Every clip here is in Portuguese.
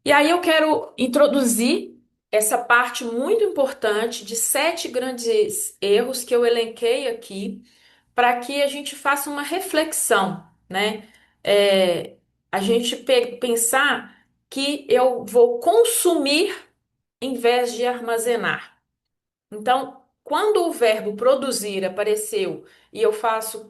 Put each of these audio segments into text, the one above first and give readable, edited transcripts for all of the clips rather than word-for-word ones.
E aí eu quero introduzir essa parte muito importante de 7 grandes erros que eu elenquei aqui, para que a gente faça uma reflexão, né? É, a gente pensar que eu vou consumir em vez de armazenar. Então, quando o verbo produzir apareceu e eu faço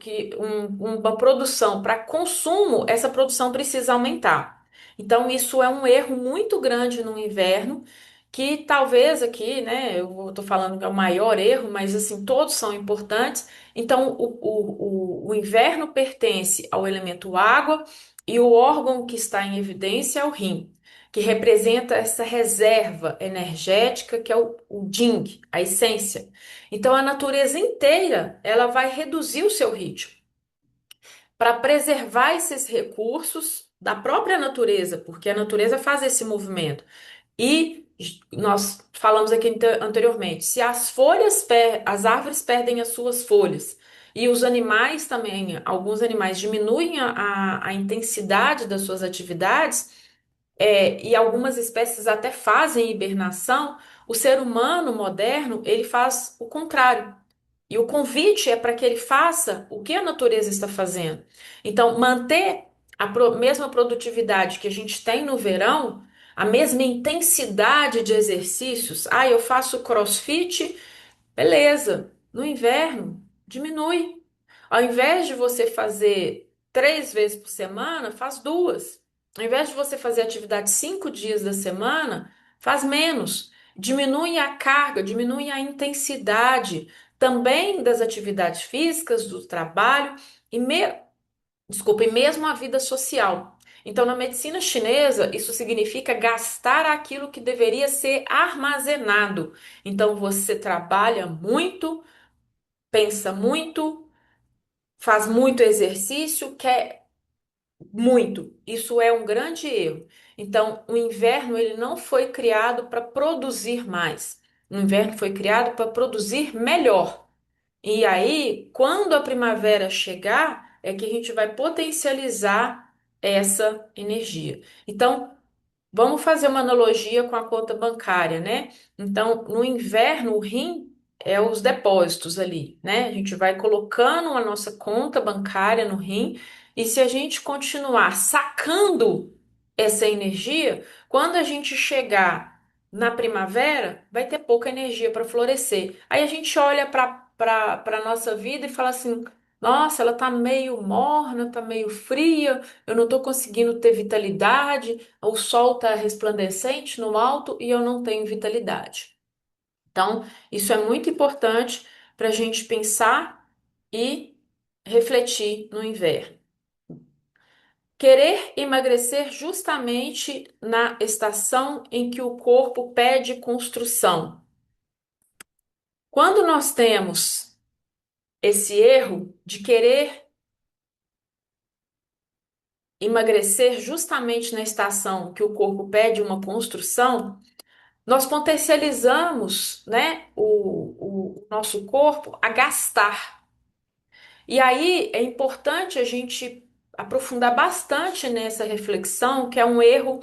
uma produção para consumo, essa produção precisa aumentar. Então, isso é um erro muito grande no inverno, que talvez aqui, né, eu estou falando que é o maior erro, mas assim, todos são importantes. Então, o inverno pertence ao elemento água e o órgão que está em evidência é o rim, que representa essa reserva energética que é o Ding, a essência. Então a natureza inteira, ela vai reduzir o seu ritmo para preservar esses recursos da própria natureza, porque a natureza faz esse movimento. E nós falamos aqui anteriormente, se as árvores perdem as suas folhas e os animais também, alguns animais diminuem a intensidade das suas atividades, e algumas espécies até fazem hibernação, o ser humano moderno, ele faz o contrário. E o convite é para que ele faça o que a natureza está fazendo. Então, manter a mesma produtividade que a gente tem no verão, a mesma intensidade de exercícios. Ah, eu faço CrossFit, beleza. No inverno, diminui. Ao invés de você fazer 3 vezes por semana, faz duas. Ao invés de você fazer atividade 5 dias da semana, faz menos. Diminui a carga, diminui a intensidade também das atividades físicas, do trabalho e desculpa, e mesmo a vida social. Então, na medicina chinesa, isso significa gastar aquilo que deveria ser armazenado. Então, você trabalha muito, pensa muito, faz muito exercício, quer muito. Isso é um grande erro. Então, o inverno ele não foi criado para produzir mais. O inverno foi criado para produzir melhor. E aí, quando a primavera chegar, é que a gente vai potencializar essa energia. Então, vamos fazer uma analogia com a conta bancária, né? Então, no inverno, o rim é os depósitos ali, né? A gente vai colocando a nossa conta bancária no rim, e se a gente continuar sacando essa energia, quando a gente chegar na primavera, vai ter pouca energia para florescer. Aí a gente olha para a nossa vida e fala assim: nossa, ela tá meio morna, tá meio fria, eu não estou conseguindo ter vitalidade. O sol está resplandecente no alto e eu não tenho vitalidade. Então, isso é muito importante para a gente pensar e refletir no inverno. Querer emagrecer justamente na estação em que o corpo pede construção. Quando nós temos esse erro de querer emagrecer justamente na estação que o corpo pede uma construção, nós potencializamos, né, o nosso corpo a gastar. E aí é importante a gente aprofundar bastante nessa reflexão, que é um erro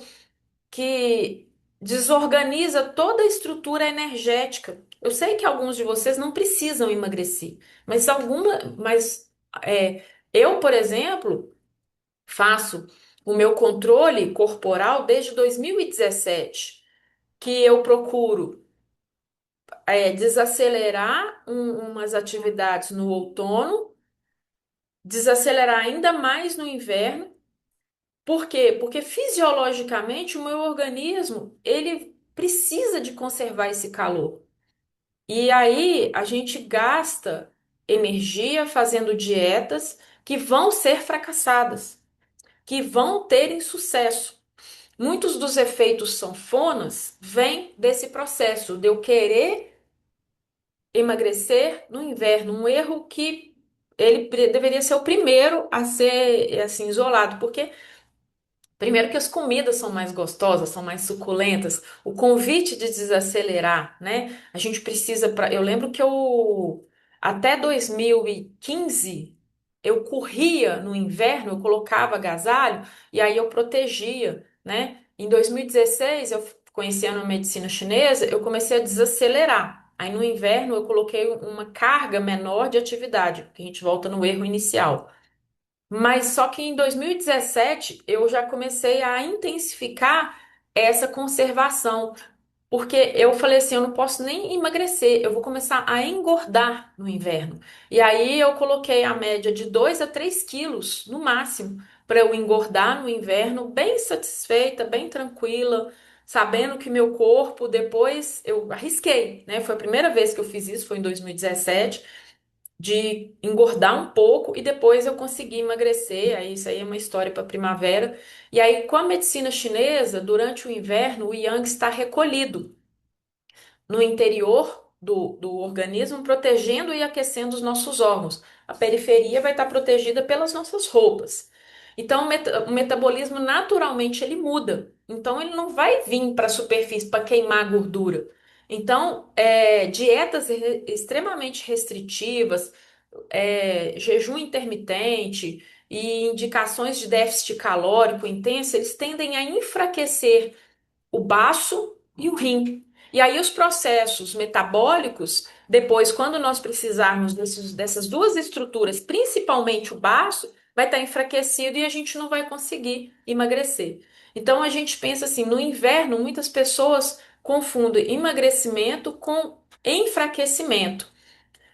que desorganiza toda a estrutura energética. Eu sei que alguns de vocês não precisam emagrecer, mas é, eu, por exemplo, faço o meu controle corporal desde 2017, que eu procuro desacelerar umas atividades no outono, desacelerar ainda mais no inverno. Por quê? Porque fisiologicamente o meu organismo ele precisa de conservar esse calor. E aí a gente gasta energia fazendo dietas que vão ser fracassadas, que vão ter insucesso. Muitos dos efeitos sanfonas vêm desse processo de eu querer emagrecer no inverno, um erro que deveria ser o primeiro a ser assim isolado, porque primeiro que as comidas são mais gostosas, são mais suculentas, o convite de desacelerar, né? A gente precisa para, eu lembro que eu até 2015 eu corria no inverno, eu colocava agasalho e aí eu protegia, né? Em 2016, eu conhecendo a medicina chinesa, eu comecei a desacelerar. Aí no inverno eu coloquei uma carga menor de atividade, que a gente volta no erro inicial. Mas só que em 2017 eu já comecei a intensificar essa conservação, porque eu falei assim, eu não posso nem emagrecer, eu vou começar a engordar no inverno. E aí eu coloquei a média de 2 a 3 quilos no máximo para eu engordar no inverno, bem satisfeita, bem tranquila, sabendo que meu corpo depois eu arrisquei, né? Foi a primeira vez que eu fiz isso, foi em 2017 de engordar um pouco e depois eu consegui emagrecer. Aí isso aí é uma história para primavera. E aí, com a medicina chinesa, durante o inverno, o yang está recolhido no interior do organismo, protegendo e aquecendo os nossos órgãos. A periferia vai estar protegida pelas nossas roupas. Então, o metabolismo naturalmente ele muda. Então, ele não vai vir para a superfície para queimar gordura. Então, dietas extremamente restritivas, jejum intermitente e indicações de déficit calórico intenso, eles tendem a enfraquecer o baço e o rim. E aí os processos metabólicos, depois, quando nós precisarmos dessas duas estruturas, principalmente o baço, vai estar enfraquecido e a gente não vai conseguir emagrecer. Então a gente pensa assim, no inverno, muitas pessoas confundem emagrecimento com enfraquecimento.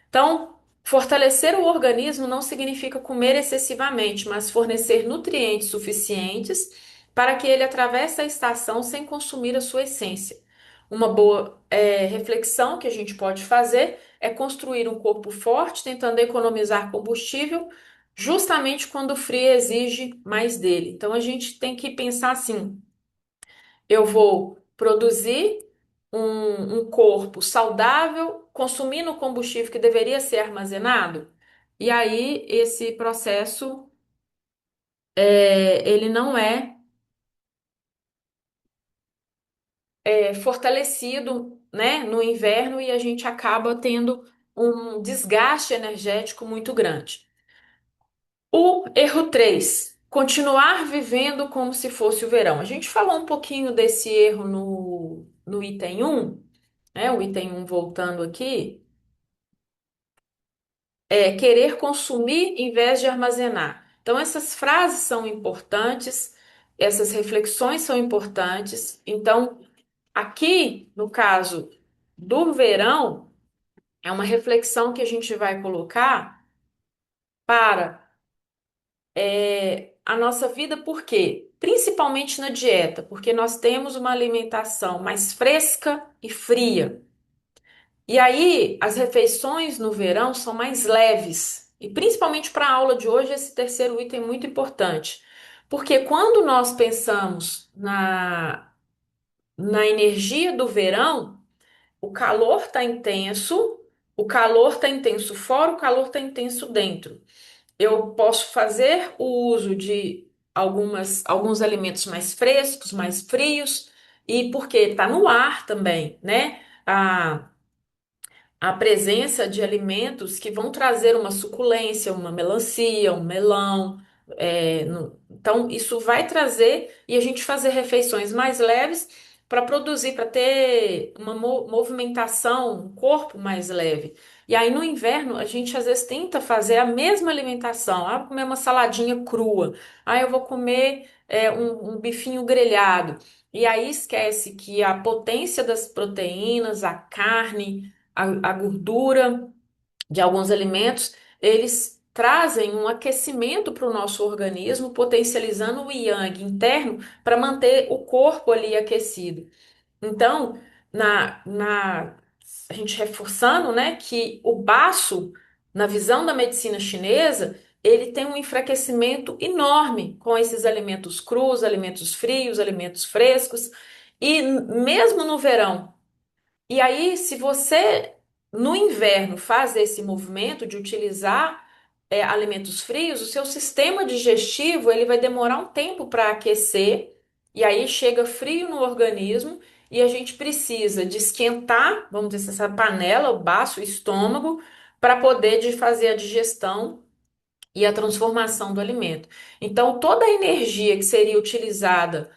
Então, fortalecer o organismo não significa comer excessivamente, mas fornecer nutrientes suficientes para que ele atravesse a estação sem consumir a sua essência. Uma boa, reflexão que a gente pode fazer é construir um corpo forte, tentando economizar combustível, justamente quando o frio exige mais dele. Então, a gente tem que pensar assim: eu vou produzir um corpo saudável, consumindo o combustível que deveria ser armazenado. E aí esse processo ele não é fortalecido, né, no inverno e a gente acaba tendo um desgaste energético muito grande. O erro 3: continuar vivendo como se fosse o verão. A gente falou um pouquinho desse erro no item um, né? O item um voltando aqui. Querer consumir em vez de armazenar. Então, essas frases são importantes, essas reflexões são importantes. Então, aqui, no caso do verão, é uma reflexão que a gente vai colocar para a nossa vida, por quê? Principalmente na dieta, porque nós temos uma alimentação mais fresca e fria. E aí, as refeições no verão são mais leves. E principalmente para a aula de hoje, esse terceiro item é muito importante. Porque quando nós pensamos na energia do verão, o calor está intenso fora, o calor está intenso dentro. Eu posso fazer o uso de alguns alimentos mais frescos, mais frios, e porque está no ar também, né? A presença de alimentos que vão trazer uma suculência, uma melancia, um melão. Então, isso vai trazer e a gente fazer refeições mais leves para produzir, para ter uma movimentação, um corpo mais leve. E aí, no inverno, a gente às vezes tenta fazer a mesma alimentação. Ah, vou comer uma saladinha crua. Ah, eu vou comer um bifinho grelhado. E aí esquece que a potência das proteínas, a carne, a gordura de alguns alimentos, eles trazem um aquecimento para o nosso organismo, potencializando o yang interno para manter o corpo ali aquecido. Então, a gente reforçando, né, que o baço, na visão da medicina chinesa, ele tem um enfraquecimento enorme com esses alimentos crus, alimentos frios, alimentos frescos, e mesmo no verão. E aí, se você no inverno faz esse movimento de utilizar alimentos frios, o seu sistema digestivo ele vai demorar um tempo para aquecer, e aí chega frio no organismo, e a gente precisa de esquentar, vamos dizer, essa panela, o baço, o estômago, para poder fazer a digestão e a transformação do alimento. Então, toda a energia que seria utilizada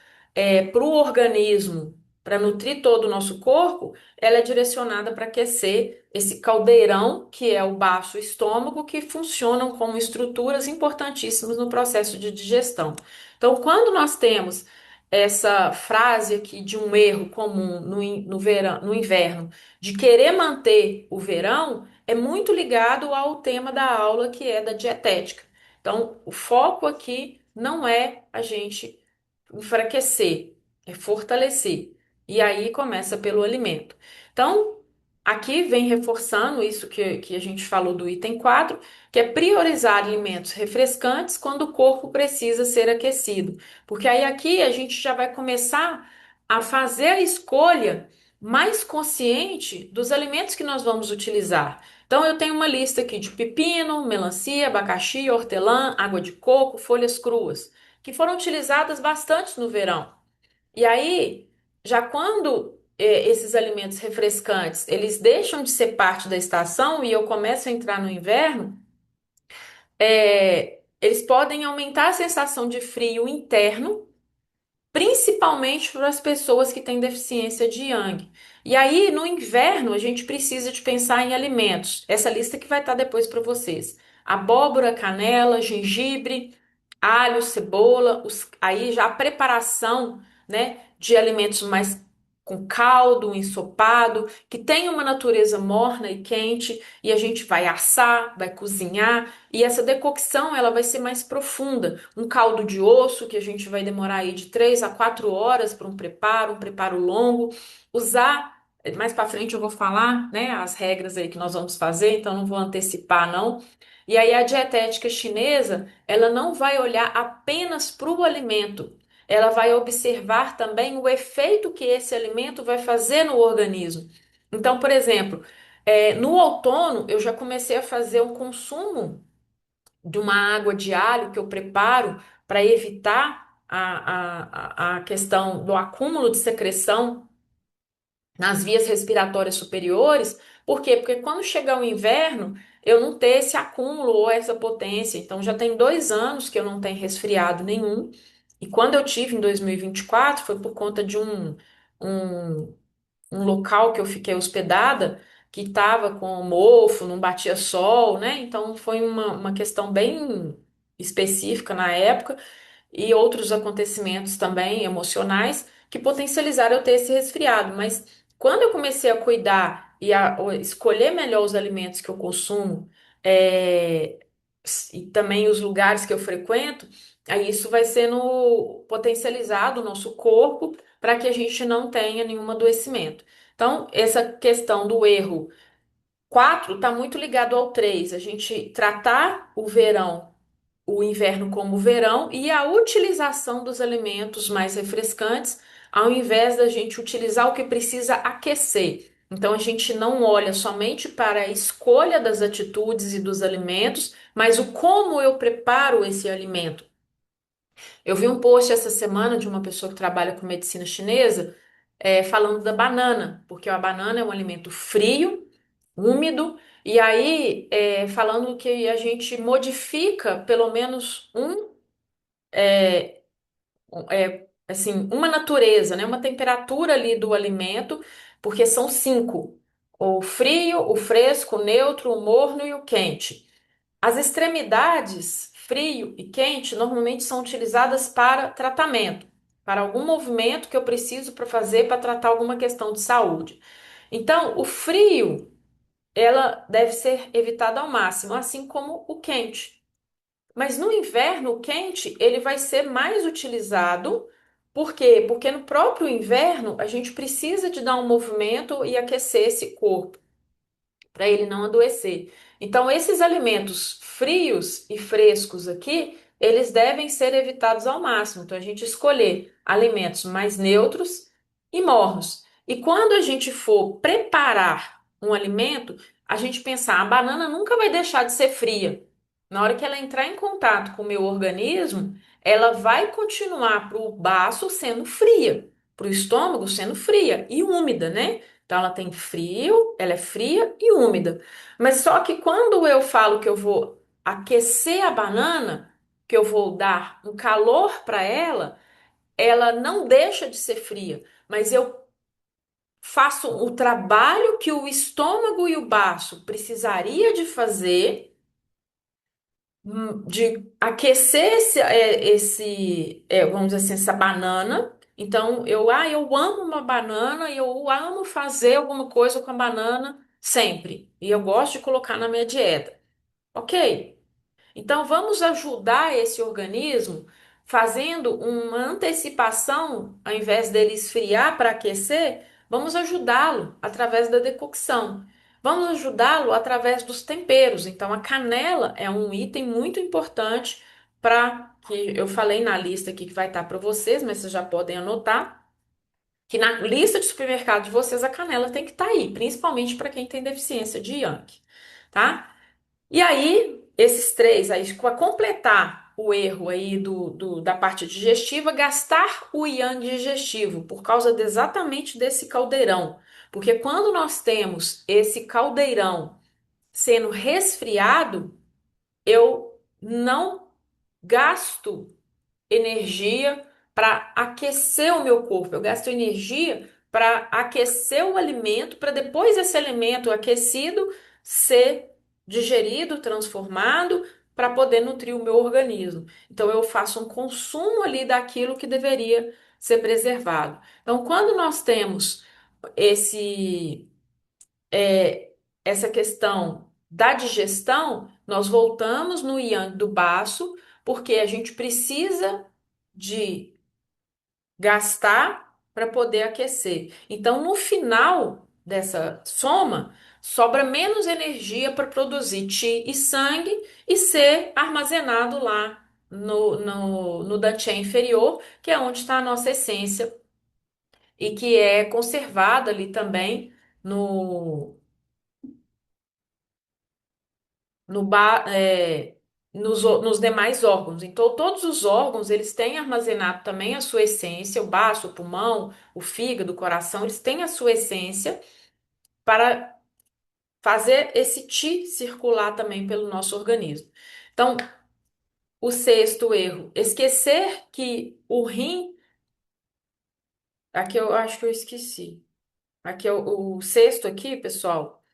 para o organismo, para nutrir todo o nosso corpo, ela é direcionada para aquecer esse caldeirão, que é o baço e o estômago, que funcionam como estruturas importantíssimas no processo de digestão. Então, quando nós temos essa frase aqui de um erro comum no verão, no inverno, de querer manter o verão, é muito ligado ao tema da aula, que é da dietética. Então, o foco aqui não é a gente enfraquecer, é fortalecer. E aí começa pelo alimento. Então, aqui vem reforçando isso que a gente falou do item 4, que é priorizar alimentos refrescantes quando o corpo precisa ser aquecido. Porque aí aqui a gente já vai começar a fazer a escolha mais consciente dos alimentos que nós vamos utilizar. Então, eu tenho uma lista aqui de pepino, melancia, abacaxi, hortelã, água de coco, folhas cruas que foram utilizadas bastante no verão. E aí, já quando esses alimentos refrescantes, eles deixam de ser parte da estação e eu começo a entrar no inverno, eles podem aumentar a sensação de frio interno, principalmente para as pessoas que têm deficiência de Yang. E aí, no inverno, a gente precisa de pensar em alimentos. Essa lista que vai estar depois para vocês. Abóbora, canela, gengibre, alho, cebola, aí já a preparação, né, de alimentos mais com caldo, um ensopado, que tem uma natureza morna e quente, e a gente vai assar, vai cozinhar, e essa decocção ela vai ser mais profunda. Um caldo de osso, que a gente vai demorar aí de 3 a 4 horas para um preparo longo. Usar, mais para frente eu vou falar, né, as regras aí que nós vamos fazer, então não vou antecipar não. E aí a dietética chinesa, ela não vai olhar apenas para o alimento, ela vai observar também o efeito que esse alimento vai fazer no organismo. Então, por exemplo, no outono eu já comecei a fazer um consumo de uma água de alho que eu preparo para evitar a questão do acúmulo de secreção nas vias respiratórias superiores. Por quê? Porque quando chegar o inverno, eu não ter esse acúmulo ou essa potência. Então, já tem 2 anos que eu não tenho resfriado nenhum. E quando eu tive em 2024, foi por conta de um, um local que eu fiquei hospedada que estava com mofo, não batia sol, né? Então, foi uma questão bem específica na época e outros acontecimentos também emocionais que potencializaram eu ter esse resfriado. Mas quando eu comecei a cuidar e a escolher melhor os alimentos que eu consumo, é, e também os lugares que eu frequento, aí isso vai sendo potencializado o nosso corpo para que a gente não tenha nenhum adoecimento. Então, essa questão do erro 4 está muito ligado ao 3. A gente tratar o inverno como verão e a utilização dos alimentos mais refrescantes, ao invés da gente utilizar o que precisa aquecer. Então a gente não olha somente para a escolha das atitudes e dos alimentos, mas o como eu preparo esse alimento. Eu vi um post essa semana de uma pessoa que trabalha com medicina chinesa, falando da banana, porque a banana é um alimento frio, úmido, e aí falando que a gente modifica pelo menos assim, uma natureza, né? Uma temperatura ali do alimento, porque são 5: o frio, o fresco, o neutro, o morno e o quente. As extremidades, frio e quente, normalmente são utilizadas para tratamento, para algum movimento que eu preciso para fazer para tratar alguma questão de saúde. Então, o frio, ela deve ser evitada ao máximo, assim como o quente. Mas no inverno, o quente, ele vai ser mais utilizado. Por quê? Porque no próprio inverno, a gente precisa de dar um movimento e aquecer esse corpo para ele não adoecer. Então, esses alimentos frios e frescos aqui, eles devem ser evitados ao máximo. Então, a gente escolher alimentos mais neutros e mornos. E quando a gente for preparar um alimento, a gente pensar, a banana nunca vai deixar de ser fria. Na hora que ela entrar em contato com o meu organismo, ela vai continuar para o baço sendo fria, para o estômago sendo fria e úmida, né? Então ela tem frio, ela é fria e úmida. Mas só que quando eu falo que eu vou aquecer a banana, que eu vou dar um calor para ela, ela não deixa de ser fria, mas eu faço o trabalho que o estômago e o baço precisaria de fazer, de aquecer vamos dizer assim, essa banana. Então, eu amo uma banana e eu amo fazer alguma coisa com a banana sempre. E eu gosto de colocar na minha dieta. Ok? Então, vamos ajudar esse organismo fazendo uma antecipação, ao invés dele esfriar para aquecer, vamos ajudá-lo através da decocção. Vamos ajudá-lo através dos temperos. Então, a canela é um item muito importante para que eu falei na lista aqui que vai estar para vocês, mas vocês já podem anotar que na lista de supermercado de vocês a canela tem que estar aí, principalmente para quem tem deficiência de Yang, tá? E aí, esses três, aí, para completar o erro aí da parte digestiva, gastar o yang digestivo, por causa exatamente desse caldeirão. Porque quando nós temos esse caldeirão sendo resfriado, eu não gasto energia para aquecer o meu corpo. Eu gasto energia para aquecer o alimento, para depois esse alimento aquecido ser digerido, transformado, para poder nutrir o meu organismo. Então eu faço um consumo ali daquilo que deveria ser preservado. Então, quando nós temos esse é, essa questão da digestão, nós voltamos no yang do baço, porque a gente precisa de gastar para poder aquecer. Então, no final dessa soma, sobra menos energia para produzir qi e sangue e ser armazenado lá no dantian inferior, que é onde está a nossa essência e que é conservada ali também no no ba- é, nos demais órgãos. Então, todos os órgãos, eles têm armazenado também a sua essência, o baço, o pulmão, o fígado, o coração, eles têm a sua essência para fazer esse ti circular também pelo nosso organismo. Então, o sexto erro, esquecer que o rim, aqui eu acho que eu esqueci. Aqui é o sexto aqui, pessoal.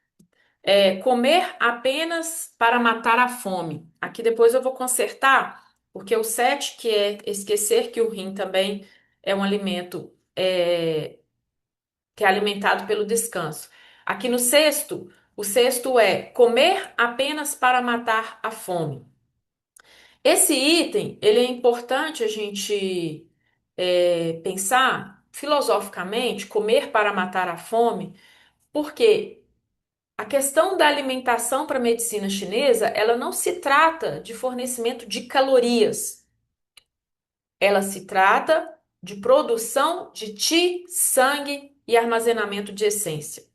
É comer apenas para matar a fome. Aqui depois eu vou consertar, porque o 7, que é esquecer que o rim também é um alimento que é alimentado pelo descanso. Aqui no sexto, o sexto é comer apenas para matar a fome. Esse item, ele é importante a gente pensar filosoficamente, comer para matar a fome, porque a questão da alimentação para a medicina chinesa, ela não se trata de fornecimento de calorias, ela se trata de produção de qi, sangue e armazenamento de essência.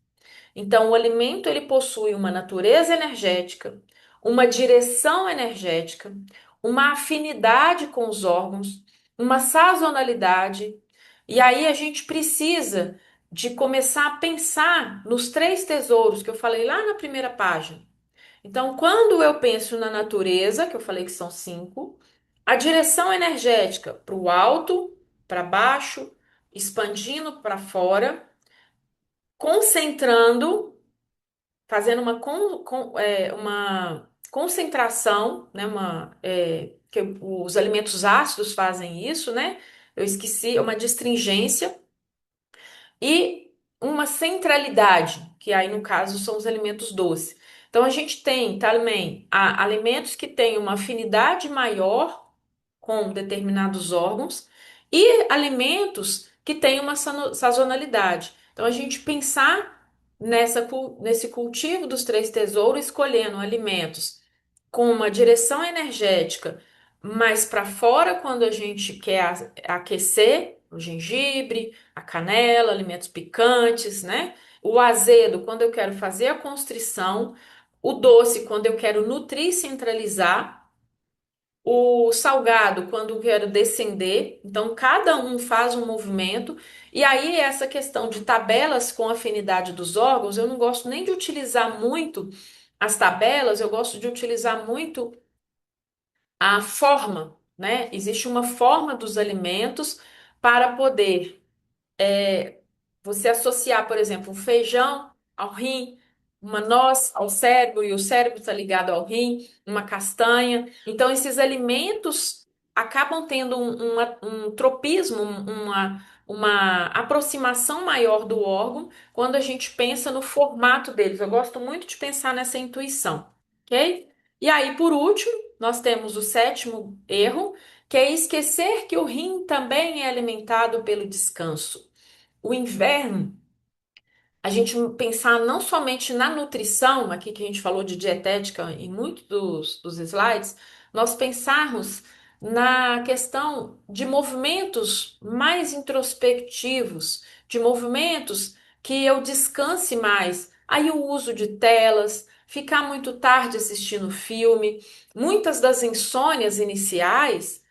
Então, o alimento ele possui uma natureza energética, uma direção energética, uma afinidade com os órgãos, uma sazonalidade. E aí a gente precisa de começar a pensar nos três tesouros que eu falei lá na primeira página. Então, quando eu penso na natureza, que eu falei que são cinco, a direção energética para o alto, para baixo, expandindo para fora, concentrando, fazendo uma concentração, né? Que os alimentos ácidos fazem isso, né? Eu esqueci, uma distringência e uma centralidade, que aí no caso são os alimentos doces. Então a gente tem também alimentos que têm uma afinidade maior com determinados órgãos e alimentos que têm uma sazonalidade. Então a gente pensar nesse cultivo dos três tesouros, escolhendo alimentos com uma direção energética mais para fora quando a gente quer aquecer, o gengibre, a canela, alimentos picantes, né? O azedo quando eu quero fazer a constrição, o doce quando eu quero nutrir e centralizar, o salgado quando eu quero descender. Então cada um faz um movimento. E aí essa questão de tabelas com afinidade dos órgãos, eu não gosto nem de utilizar muito as tabelas, eu gosto de utilizar muito a forma, né? Existe uma forma dos alimentos para poder você associar, por exemplo, um feijão ao rim, uma noz ao cérebro, e o cérebro está ligado ao rim, uma castanha. Então, esses alimentos acabam tendo um tropismo, uma aproximação maior do órgão quando a gente pensa no formato deles. Eu gosto muito de pensar nessa intuição, ok? E aí, por último, nós temos o sétimo erro, que é esquecer que o rim também é alimentado pelo descanso. O inverno, a gente pensar não somente na nutrição, aqui que a gente falou de dietética em muitos dos slides, nós pensarmos na questão de movimentos mais introspectivos, de movimentos que eu descanse mais. Aí o uso de telas, ficar muito tarde assistindo filme, muitas das insônias iniciais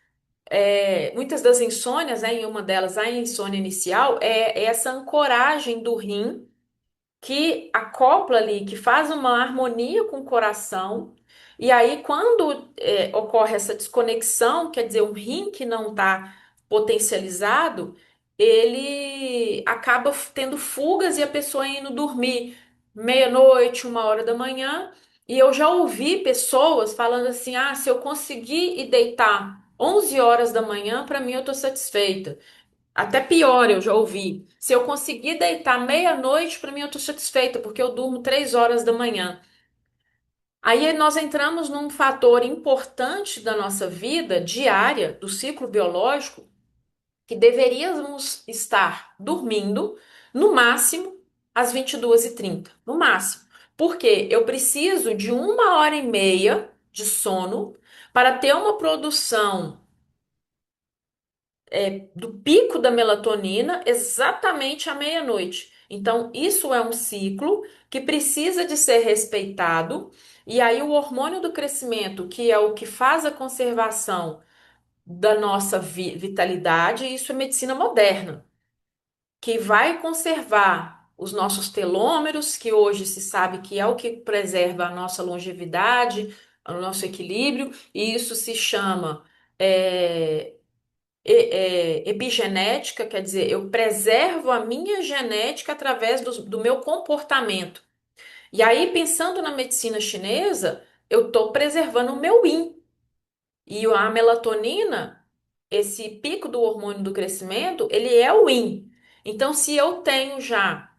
muitas das insônias, né, em uma delas, a insônia inicial, é essa ancoragem do rim que acopla ali, que faz uma harmonia com o coração. E aí, quando ocorre essa desconexão, quer dizer, um rim que não está potencializado, ele acaba tendo fugas e a pessoa indo dormir meia-noite, 1 hora da manhã. E eu já ouvi pessoas falando assim: ah, se eu conseguir ir deitar 11 horas da manhã, para mim eu estou satisfeita. Até pior, eu já ouvi. Se eu conseguir deitar meia-noite, para mim eu estou satisfeita, porque eu durmo 3 horas da manhã. Aí nós entramos num fator importante da nossa vida diária, do ciclo biológico, que deveríamos estar dormindo no máximo às 22h30, no máximo. Porque eu preciso de 1 hora e meia de sono para ter uma produção do pico da melatonina exatamente à meia-noite. Então, isso é um ciclo que precisa de ser respeitado. E aí, o hormônio do crescimento, que é o que faz a conservação da nossa vitalidade, isso é medicina moderna, que vai conservar os nossos telômeros, que hoje se sabe que é o que preserva a nossa longevidade, o nosso equilíbrio, e isso se chama. é, Epigenética, quer dizer, eu preservo a minha genética através do meu comportamento. E aí, pensando na medicina chinesa, eu estou preservando o meu yin. E a melatonina, esse pico do hormônio do crescimento, ele é o yin. Então, se eu tenho já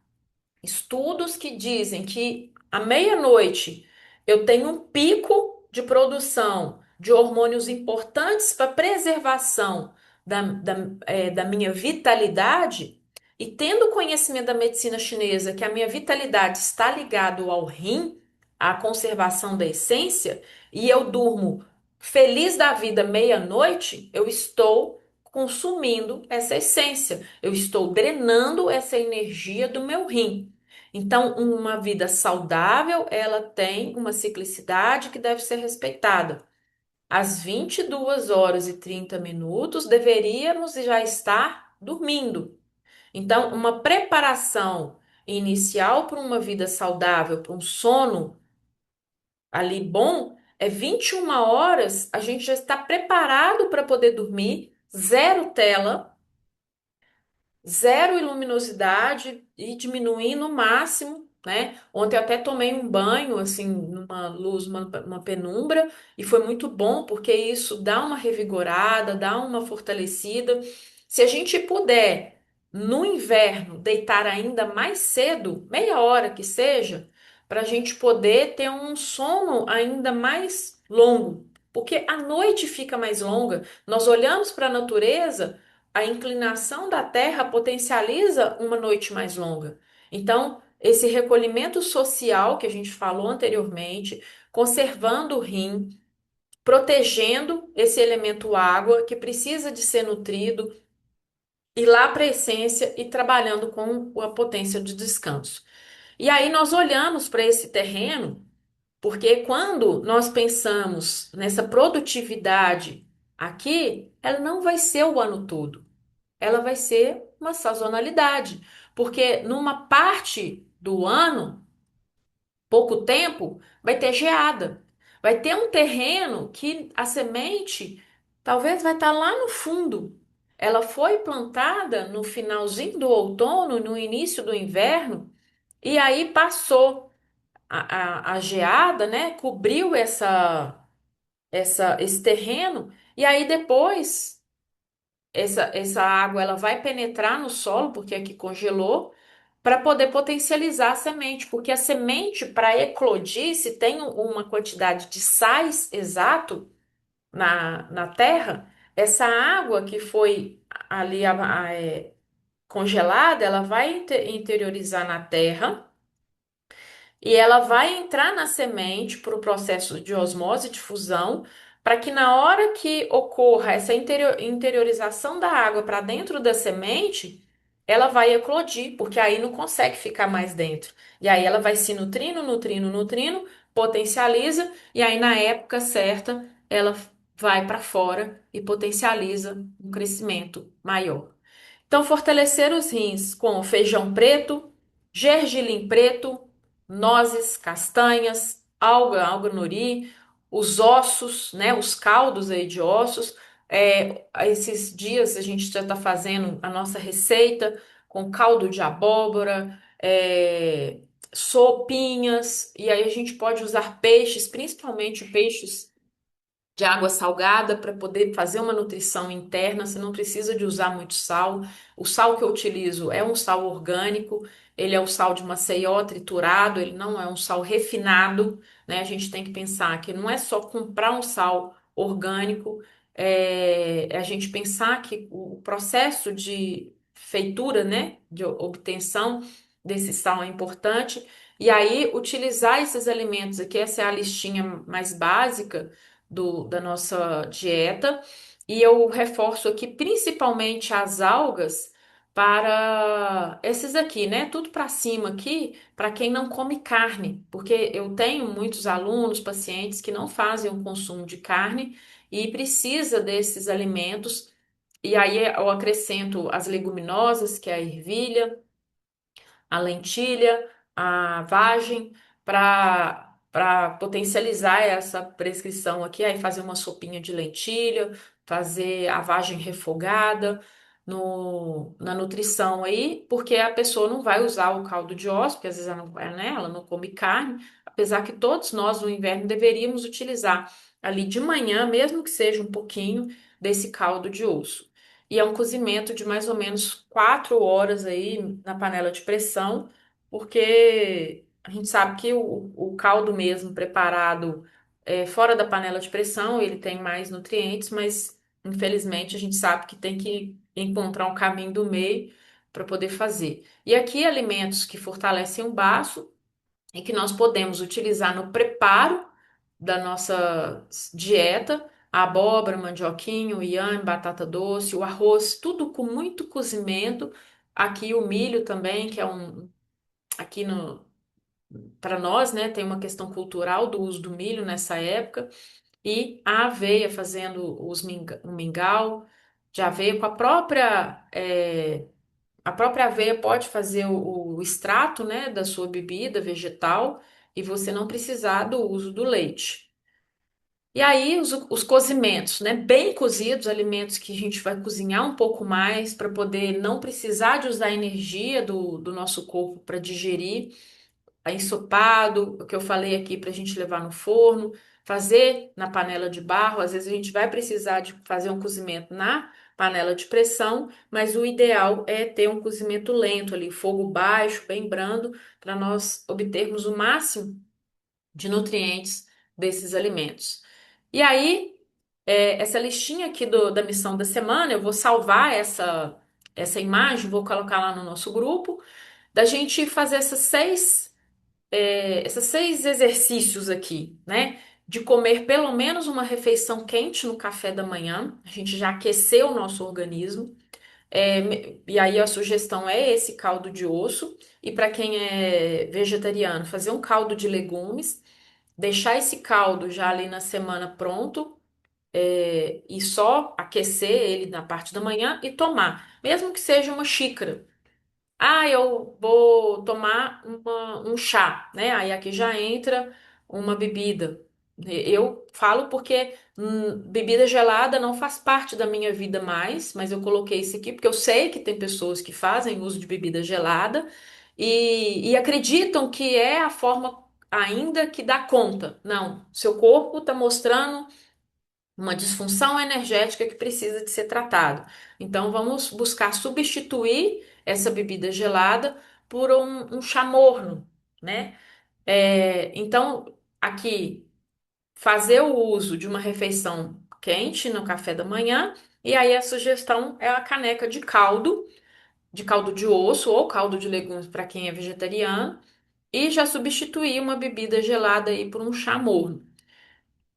estudos que dizem que à meia-noite eu tenho um pico de produção de hormônios importantes para preservação da minha vitalidade, e tendo conhecimento da medicina chinesa que a minha vitalidade está ligado ao rim, à conservação da essência, e eu durmo feliz da vida meia-noite, eu estou consumindo essa essência, eu estou drenando essa energia do meu rim. Então, uma vida saudável, ela tem uma ciclicidade que deve ser respeitada. Às 22h30 deveríamos já estar dormindo. Então, uma preparação inicial para uma vida saudável, para um sono ali bom, é 21 horas, a gente já está preparado para poder dormir, zero tela, zero luminosidade e diminuir no máximo, né? Ontem eu até tomei um banho, assim, numa luz, uma penumbra, e foi muito bom, porque isso dá uma revigorada, dá uma fortalecida. Se a gente puder, no inverno, deitar ainda mais cedo, meia hora que seja, para a gente poder ter um sono ainda mais longo. Porque a noite fica mais longa, nós olhamos para a natureza, a inclinação da Terra potencializa uma noite mais longa. Então, esse recolhimento social que a gente falou anteriormente, conservando o rim, protegendo esse elemento água que precisa de ser nutrido, ir lá para a essência e trabalhando com a potência de descanso. E aí nós olhamos para esse terreno, porque quando nós pensamos nessa produtividade aqui, ela não vai ser o ano todo, ela vai ser uma sazonalidade, porque numa parte do ano, pouco tempo, vai ter geada, vai ter um terreno que a semente talvez vai estar lá no fundo. ela foi plantada no finalzinho do outono, no início do inverno, e aí passou a geada, né? Cobriu esse terreno, e aí depois essa água ela vai penetrar no solo, porque aqui congelou, para poder potencializar a semente, porque a semente, para eclodir, se tem uma quantidade de sais exato na terra, essa água que foi ali congelada, ela vai interiorizar na terra e ela vai entrar na semente por o processo de osmose, de fusão, para que na hora que ocorra essa interiorização da água para dentro da semente, ela vai eclodir, porque aí não consegue ficar mais dentro. E aí ela vai se nutrindo, nutrindo, nutrindo, potencializa, e aí na época certa ela vai para fora e potencializa um crescimento maior. Então, fortalecer os rins com feijão preto, gergelim preto, nozes, castanhas, alga nori, os ossos, né, os caldos aí de ossos. Esses dias a gente já está fazendo a nossa receita com caldo de abóbora, sopinhas, e aí a gente pode usar peixes, principalmente peixes de água salgada para poder fazer uma nutrição interna. Você não precisa de usar muito sal. O sal que eu utilizo é um sal orgânico, ele é o sal de Maceió triturado, ele não é um sal refinado, né? A gente tem que pensar que não é só comprar um sal orgânico, é a gente pensar que o processo de feitura, né, de obtenção desse sal é importante. E aí, utilizar esses alimentos aqui, essa é a listinha mais básica da nossa dieta. E eu reforço aqui principalmente as algas para esses aqui, né? Tudo para cima aqui, para quem não come carne, porque eu tenho muitos alunos, pacientes que não fazem o consumo de carne e precisa desses alimentos. E aí eu acrescento as leguminosas, que é a ervilha, a lentilha, a vagem, para potencializar essa prescrição aqui, aí fazer uma sopinha de lentilha, fazer a vagem refogada na nutrição aí, porque a pessoa não vai usar o caldo de osso, porque às vezes ela não, né, ela não come carne, apesar que todos nós no inverno deveríamos utilizar ali de manhã, mesmo que seja um pouquinho desse caldo de osso. E é um cozimento de mais ou menos 4 horas aí na panela de pressão, porque a gente sabe que o caldo mesmo preparado fora da panela de pressão, ele tem mais nutrientes, mas infelizmente a gente sabe que tem que encontrar um caminho do meio para poder fazer. E aqui alimentos que fortalecem o baço e que nós podemos utilizar no preparo da nossa dieta, a abóbora, mandioquinho, o inhame, batata doce, o arroz, tudo com muito cozimento. Aqui o milho também, que é aqui no para nós, né, tem uma questão cultural do uso do milho nessa época, e a aveia fazendo o mingau de aveia com a própria aveia pode fazer o extrato, né, da sua bebida vegetal e você não precisar do uso do leite. E aí, os cozimentos, né? Bem cozidos, alimentos que a gente vai cozinhar um pouco mais para poder não precisar de usar a energia do nosso corpo para digerir. Ensopado, o que eu falei aqui para a gente levar no forno, fazer na panela de barro. Às vezes a gente vai precisar de fazer um cozimento na panela de pressão, mas o ideal é ter um cozimento lento ali, fogo baixo, bem brando, para nós obtermos o máximo de nutrientes desses alimentos. E aí, essa listinha aqui da missão da semana, eu vou salvar essa imagem, vou colocar lá no nosso grupo, da gente fazer esses 6 exercícios aqui, né? De comer pelo menos uma refeição quente no café da manhã, a gente já aqueceu o nosso organismo. E aí a sugestão é esse caldo de osso. E para quem é vegetariano, fazer um caldo de legumes, deixar esse caldo já ali na semana pronto, e só aquecer ele na parte da manhã e tomar, mesmo que seja uma xícara. Ah, eu vou tomar um chá, né? Aí aqui já entra uma bebida. Eu falo porque bebida gelada não faz parte da minha vida mais, mas eu coloquei isso aqui porque eu sei que tem pessoas que fazem uso de bebida gelada e acreditam que é a forma ainda que dá conta. Não, seu corpo está mostrando uma disfunção energética que precisa de ser tratado. Então, vamos buscar substituir essa bebida gelada por um chá morno, né? Então, aqui, fazer o uso de uma refeição quente no café da manhã, e aí a sugestão é a caneca de caldo de osso ou caldo de legumes para quem é vegetariano, e já substituir uma bebida gelada aí por um chá morno.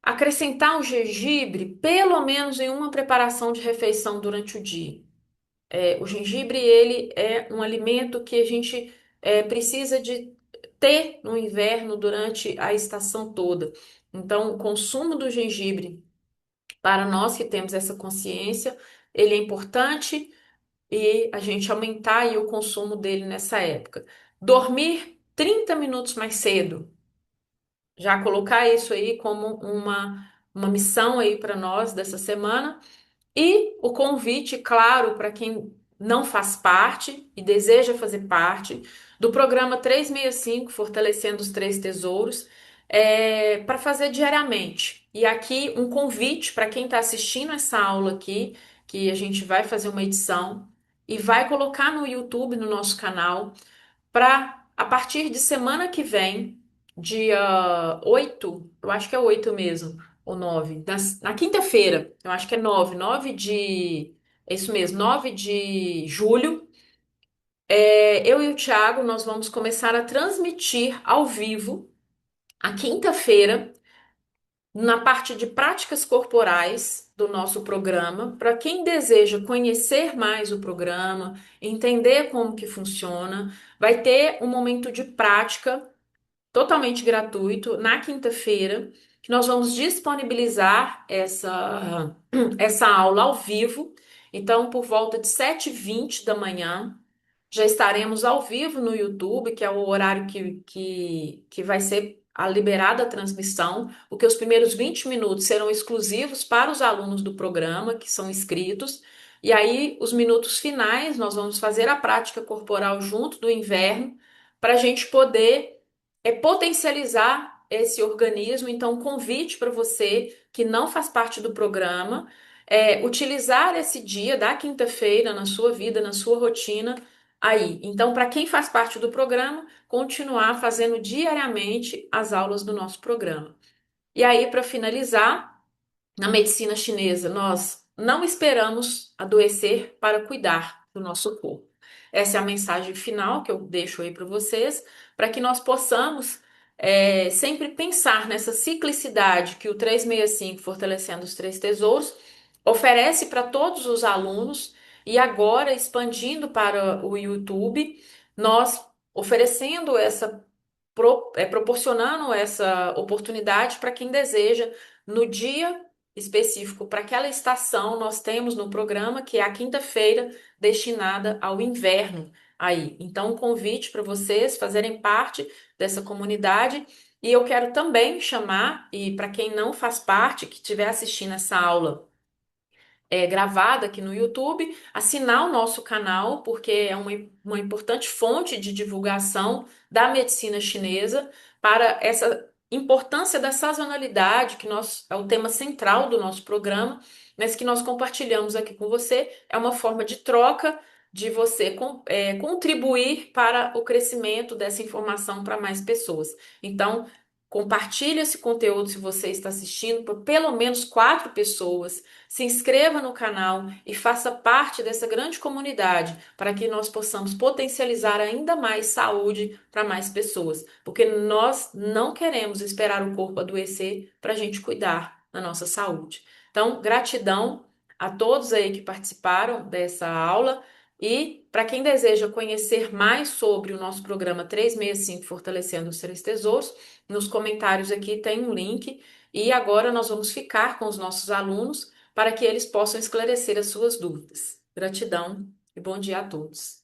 Acrescentar o gengibre, pelo menos em uma preparação de refeição durante o dia. O gengibre, ele é um alimento que a gente precisa de ter no inverno durante a estação toda. Então, o consumo do gengibre, para nós que temos essa consciência, ele é importante e a gente aumentar aí o consumo dele nessa época. Dormir 30 minutos mais cedo. Já colocar isso aí como uma missão aí para nós dessa semana. E o convite, claro, para quem não faz parte e deseja fazer parte do programa 365 Fortalecendo os Três Tesouros, para fazer diariamente. E aqui um convite para quem está assistindo essa aula aqui, que a gente vai fazer uma edição e vai colocar no YouTube, no nosso canal, para a partir de semana que vem, dia 8, eu acho que é 8 mesmo, ou 9, na quinta-feira, eu acho que é 9 é isso mesmo, 9 de julho, eu e o Thiago, nós vamos começar a transmitir ao vivo, a quinta-feira, na parte de práticas corporais do nosso programa, para quem deseja conhecer mais o programa, entender como que funciona, vai ter um momento de prática totalmente gratuito na quinta-feira, que nós vamos disponibilizar essa aula ao vivo. Então, por volta de 7h20 da manhã, já estaremos ao vivo no YouTube, que é o horário que vai ser a liberada a transmissão, porque os primeiros 20 minutos serão exclusivos para os alunos do programa, que são inscritos, e aí os minutos finais nós vamos fazer a prática corporal junto do inverno, para a gente poder potencializar esse organismo. Então, convite para você que não faz parte do programa, utilizar esse dia da quinta-feira na sua vida, na sua rotina aí. Então, para quem faz parte do programa, continuar fazendo diariamente as aulas do nosso programa. E aí, para finalizar, na medicina chinesa, nós não esperamos adoecer para cuidar do nosso corpo. Essa é a mensagem final que eu deixo aí para vocês, para que nós possamos sempre pensar nessa ciclicidade que o 365, Fortalecendo os Três Tesouros, oferece para todos os alunos e agora expandindo para o YouTube, nós oferecendo proporcionando essa oportunidade para quem deseja no dia específico para aquela estação, nós temos no programa que é a quinta-feira destinada ao inverno aí. Então, um convite para vocês fazerem parte dessa comunidade. E eu quero também chamar, e para quem não faz parte, que estiver assistindo essa aula gravada aqui no YouTube, assinar o nosso canal, porque é uma importante fonte de divulgação da medicina chinesa para essa importância da sazonalidade, que é o tema central do nosso programa, mas que nós compartilhamos aqui com você. É uma forma de troca de você contribuir para o crescimento dessa informação para mais pessoas. Então, compartilhe esse conteúdo se você está assistindo por pelo menos 4 pessoas. Se inscreva no canal e faça parte dessa grande comunidade para que nós possamos potencializar ainda mais saúde para mais pessoas, porque nós não queremos esperar o corpo adoecer para a gente cuidar da nossa saúde. Então, gratidão a todos aí que participaram dessa aula e para quem deseja conhecer mais sobre o nosso programa 365 Fortalecendo os Três Tesouros, nos comentários aqui tem um link e agora nós vamos ficar com os nossos alunos para que eles possam esclarecer as suas dúvidas. Gratidão e bom dia a todos.